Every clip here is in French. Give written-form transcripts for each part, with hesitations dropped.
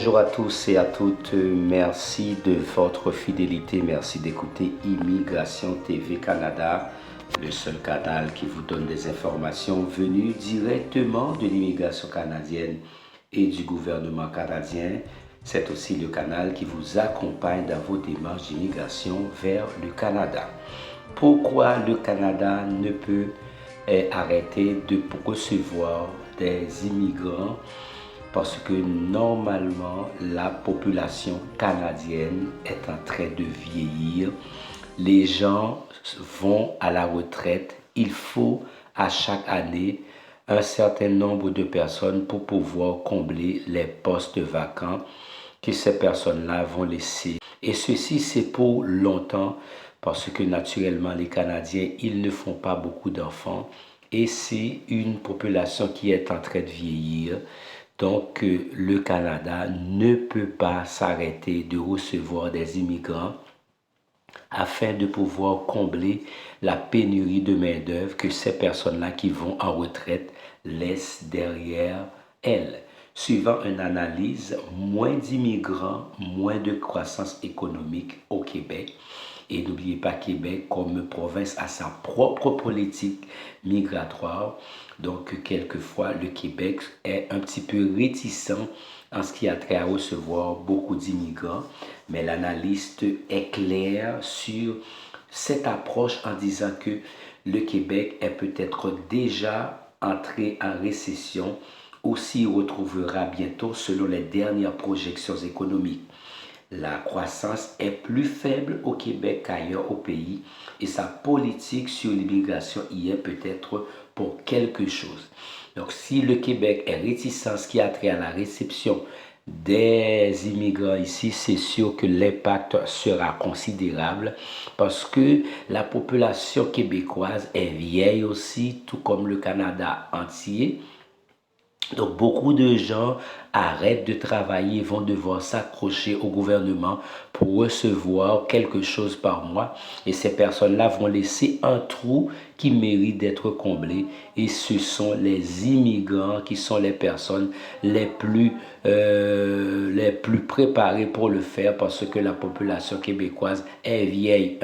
Bonjour à tous et à toutes, merci de votre fidélité, merci d'écouter Immigration TV Canada, le seul canal qui vous donne des informations venues directement de l'immigration canadienne et du gouvernement canadien. C'est aussi le canal qui vous accompagne dans vos démarches d'immigration vers le Canada. Pourquoi le Canada ne peut arrêter de recevoir des immigrants? Parce que normalement, la population canadienne est en train de vieillir. Les gens vont à la retraite. Il faut à chaque année un certain nombre de personnes pour pouvoir combler les postes vacants que ces personnes-là vont laisser. Et ceci, c'est pour longtemps parce que naturellement, les Canadiens, ils ne font pas beaucoup d'enfants et c'est une population qui est en train de vieillir. Donc, le Canada ne peut pas s'arrêter de recevoir des immigrants afin de pouvoir combler la pénurie de main-d'œuvre que ces personnes-là qui vont en retraite laissent derrière elles. Suivant une analyse, moins d'immigrants, moins de croissance économique au Québec. Et n'oubliez pas, Québec, comme province, a sa propre politique migratoire. Donc, quelquefois, le Québec est un petit peu réticent en ce qui a trait à recevoir beaucoup d'immigrants. Mais l'analyste est clair sur cette approche en disant que le Québec est peut-être déjà entré en récession ou s'y retrouvera bientôt selon les dernières projections économiques. La croissance est plus faible au Québec qu'ailleurs au pays et sa politique sur l'immigration y est peut-être pour quelque chose. Donc si le Québec est réticent à ce qui a trait à la réception des immigrants ici, c'est sûr que l'impact sera considérable parce que la population québécoise est vieille aussi, tout comme le Canada entier. Donc beaucoup de gens arrêtent de travailler, vont devoir s'accrocher au gouvernement pour recevoir quelque chose par mois. Et ces personnes-là vont laisser un trou qui mérite d'être comblé. Et ce sont les immigrants qui sont les personnes les plus préparées pour le faire parce que la population québécoise est vieille,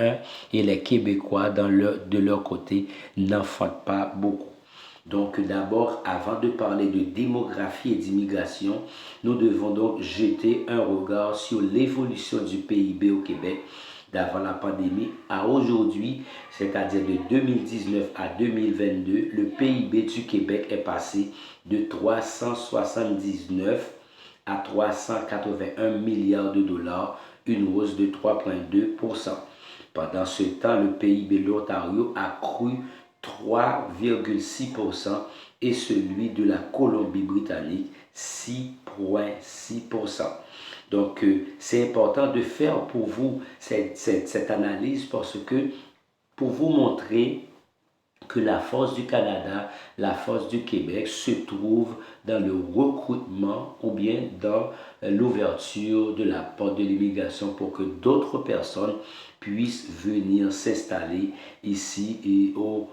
et les Québécois, de leur côté, n'enfantent pas beaucoup. Donc d'abord, avant de parler de démographie et d'immigration, nous devons donc jeter un regard sur l'évolution du PIB au Québec d'avant la pandémie à aujourd'hui, c'est-à-dire de 2019 à 2022, le PIB du Québec est passé de 379 à 381 milliards de dollars, une hausse de 3,2%. Pendant ce temps, le PIB de l'Ontario a cru 3,6% et celui de la Colombie-Britannique 6,6%. Donc, c'est important de faire pour vous cette analyse parce que pour vous montrer que la force du Canada, la force du Québec se trouve dans le recrutement ou bien dans l'ouverture de la porte de l'immigration pour que d'autres personnes puissent venir s'installer ici et au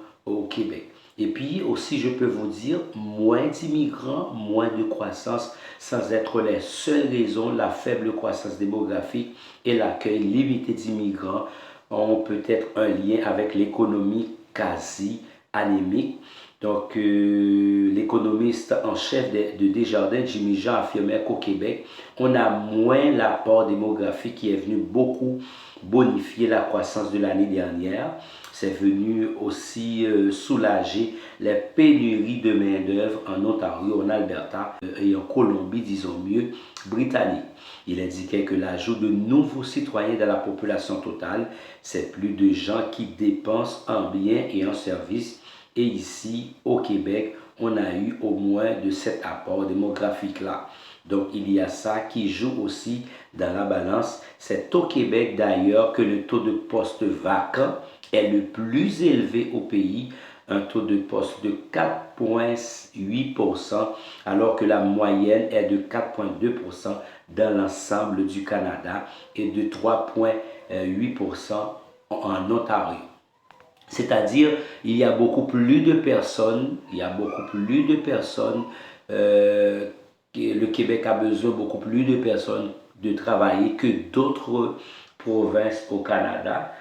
Québec. Et puis aussi, je peux vous dire, moins d'immigrants, moins de croissance, sans être les seules raisons, la faible croissance démographique et l'accueil limité d'immigrants ont peut-être un lien avec l'économie quasi anémique. Donc, l'économiste en chef de Desjardins, Jimmy Jean, affirmait qu'au Québec, on a moins l'apport démographique qui est venu beaucoup bonifier la croissance de l'année dernière. C'est venu aussi soulager les pénuries de main-d'œuvre en Ontario, en Alberta et en Colombie, disons mieux, britannique. Il indiquait que l'ajout de nouveaux citoyens dans la population totale, c'est plus de gens qui dépensent en biens et en services. Et ici, au Québec, on a eu au moins de cet apport démographique-là. Donc, il y a ça qui joue aussi dans la balance. C'est au Québec, d'ailleurs, que le taux de postes vacants est le plus élevé au pays, un taux de poste de 4,8%, alors que la moyenne est de 4,2% dans l'ensemble du Canada et de 3,8% en Ontario. C'est-à-dire, il y a beaucoup plus de personnes, le Québec a besoin beaucoup plus de personnes de travailler que d'autres provinces au Canada.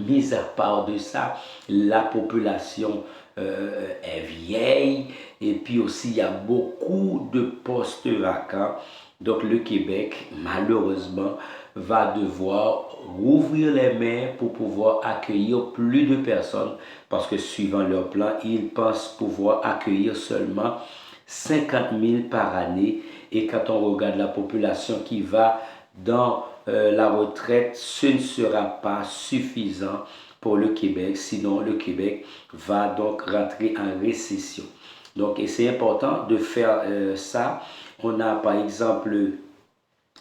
Mis à part de ça, la population est vieille et puis aussi il y a beaucoup de postes vacants. Donc le Québec, malheureusement, va devoir rouvrir les mains pour pouvoir accueillir plus de personnes parce que suivant leur plan, ils pensent pouvoir accueillir seulement 50 000 par année. Et quand on regarde la population qui va dans la retraite, ce ne sera pas suffisant pour le Québec, sinon le Québec va donc rentrer en récession. Donc, et c'est important de faire ça. On a par exemple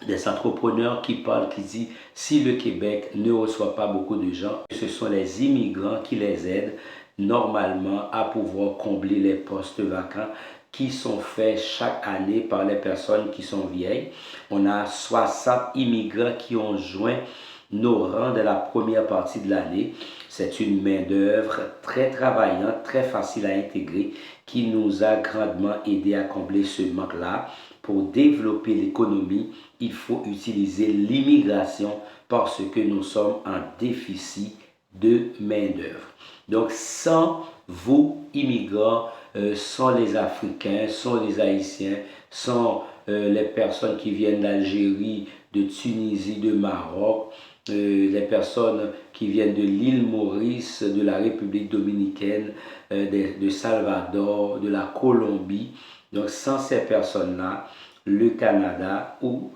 des entrepreneurs qui parlent, qui disent si le Québec ne reçoit pas beaucoup de gens, ce sont les immigrants qui les aident normalement à pouvoir combler les postes vacants qui sont faits chaque année par les personnes qui sont vieilles. On a 60 immigrants qui ont joint nos rangs de la première partie de l'année. C'est une main-d'œuvre très travaillante, très facile à intégrer, qui nous a grandement aidé à combler ce manque-là. Pour développer l'économie, il faut utiliser l'immigration parce que nous sommes en déficit de main-d'œuvre. Donc, sans vos immigrants, sans les Africains, sans les Haïtiens, sans les personnes qui viennent d'Algérie, de Tunisie, de Maroc, les personnes qui viennent de l'île Maurice, de la République dominicaine, de Salvador, de la Colombie. Donc sans ces personnes-là, le Canada ou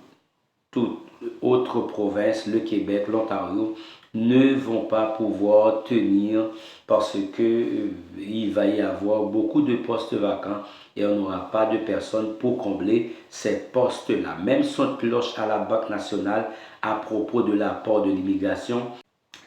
toute autre province, le Québec, l'Ontario, ne vont pas pouvoir tenir parce que il va y avoir beaucoup de postes vacants et on n'aura pas de personnes pour combler ces postes-là. Même son cloche à la Banque nationale à propos de l'apport de l'immigration,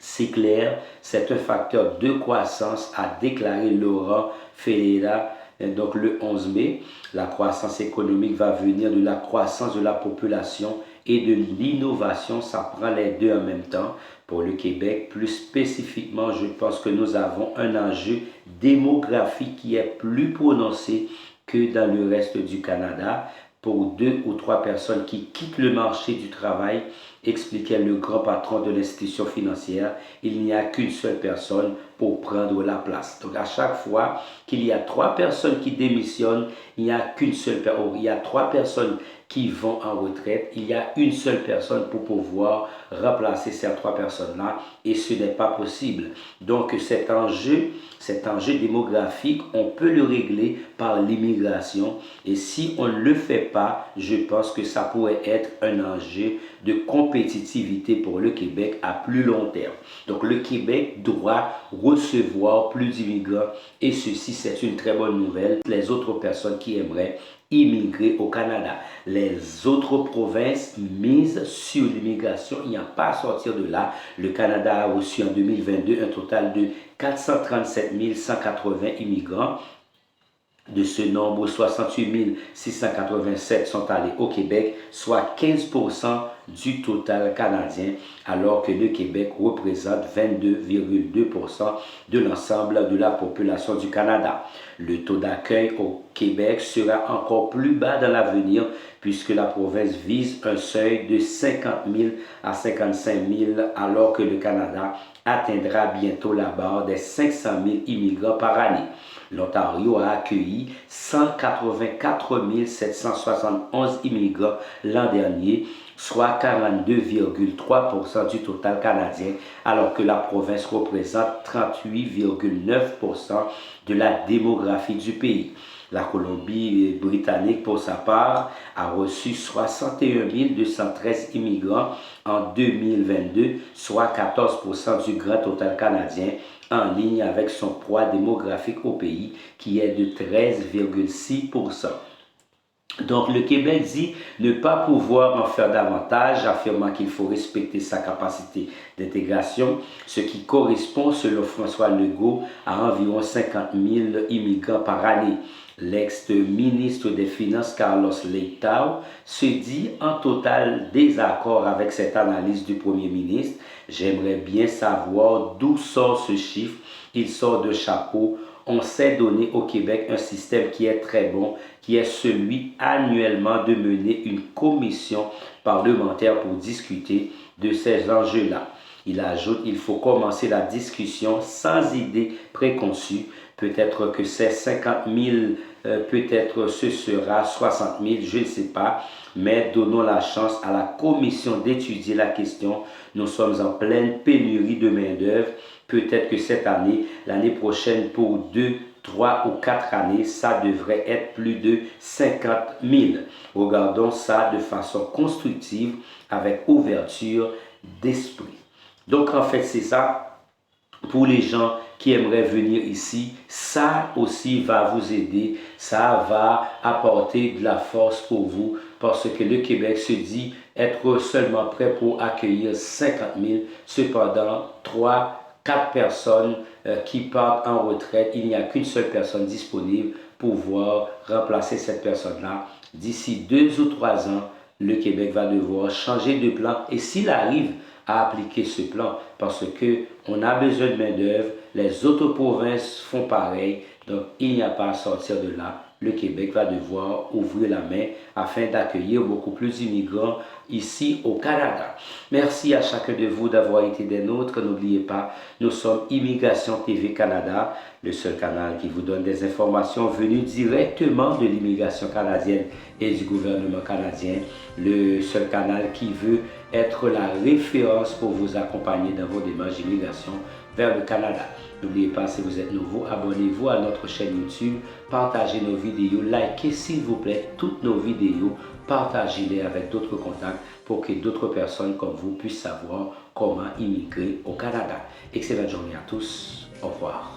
c'est clair, c'est un facteur de croissance, a déclaré Laurent Ferreira. Donc le 11 mai, la croissance économique va venir de la croissance de la population et de l'innovation. Ça prend les deux en même temps. Pour le Québec, plus spécifiquement, je pense que nous avons un enjeu démographique qui est plus prononcé que dans le reste du Canada. Pour 2 ou 3 personnes qui quittent le marché du travail, expliquait le grand patron de l'institution financière, il n'y a qu'une seule personne pour prendre la place. Donc à chaque fois qu'il y a 3 personnes qui démissionnent, il n'y a qu'une seule personne. Il y a 3 personnes qui vont en retraite, il y a une seule personne pour pouvoir remplacer ces 3 personnes-là et ce n'est pas possible. Donc cet enjeu démographique, on peut le régler par l'immigration et si on ne le fait pas, je pense que ça pourrait être un enjeu de compétitivité pour le Québec à plus long terme. Donc le Québec doit recevoir plus d'immigrants et ceci c'est une très bonne nouvelle. Les autres personnes qui aimeraient immigrer au Canada. Les autres provinces misent sur l'immigration, il n'y a pas à sortir de là. Le Canada a reçu en 2022 un total de 437 180 immigrants. De ce nombre, 68 687 sont allés au Québec, soit 15% du total canadien, alors que le Québec représente 22,2% de l'ensemble de la population du Canada. Le taux d'accueil au Québec sera encore plus bas dans l'avenir puisque la province vise un seuil de 50 000 à 55 000 alors que le Canada atteindra bientôt la barre des 500 000 immigrants par année. L'Ontario a accueilli 184 771 immigrants l'an dernier, soit 42,3% du total canadien, alors que la province représente 38,9% de la démographie du pays. La Colombie-Britannique, pour sa part, a reçu 61 213 immigrants en 2022, soit 14% du grand total canadien, en ligne avec son poids démographique au pays, qui est de 13,6%. Donc le Québec dit ne pas pouvoir en faire davantage, affirmant qu'il faut respecter sa capacité d'intégration, ce qui correspond, selon François Legault, à environ 50 000 immigrants par année. L'ex-ministre des Finances Carlos Leitão se dit en total désaccord avec cette analyse du Premier ministre. J'aimerais bien savoir d'où sort ce chiffre. Il sort de chapeau. On sait donner au Québec un système qui est très bon, qui est celui annuellement de mener une commission parlementaire pour discuter de ces enjeux-là. Il ajoute, il faut commencer la discussion sans idée préconçue. Peut-être que c'est 50 000, peut-être ce sera 60 000, je ne sais pas. Mais donnons la chance à la commission d'étudier la question. Nous sommes en pleine pénurie de main-d'œuvre. Peut-être que cette année, l'année prochaine, pour 2, 3 ou 4 années, ça devrait être plus de 50 000. Regardons ça de façon constructive, avec ouverture d'esprit. Donc, en fait, c'est ça. Pour les gens qui aimeraient venir ici, ça aussi va vous aider. Ça va apporter de la force pour vous parce que le Québec se dit être seulement prêt pour accueillir 50 000. Cependant, 3, 4 personnes qui partent en retraite, il n'y a qu'une seule personne disponible pour pouvoir remplacer cette personne-là. D'ici 2 ou 3 ans, le Québec va devoir changer de plan et s'il arrive à appliquer ce plan parce qu'on a besoin de main-d'œuvre, les autres provinces font pareil, donc il n'y a pas à sortir de là. Le Québec va devoir ouvrir la main afin d'accueillir beaucoup plus d'immigrants ici au Canada. Merci à chacun de vous d'avoir été des nôtres. N'oubliez pas, nous sommes Immigration TV Canada, le seul canal qui vous donne des informations venues directement de l'immigration canadienne et du gouvernement canadien. Le seul canal qui veut être la référence pour vous accompagner dans vos démarches d'immigration vers le Canada. N'oubliez pas, si vous êtes nouveau, abonnez-vous à notre chaîne YouTube, partagez nos vidéos, likez s'il vous plaît toutes nos vidéos, partagez-les avec d'autres contacts pour que d'autres personnes comme vous puissent savoir comment immigrer au Canada. Excellente journée à tous. Au revoir.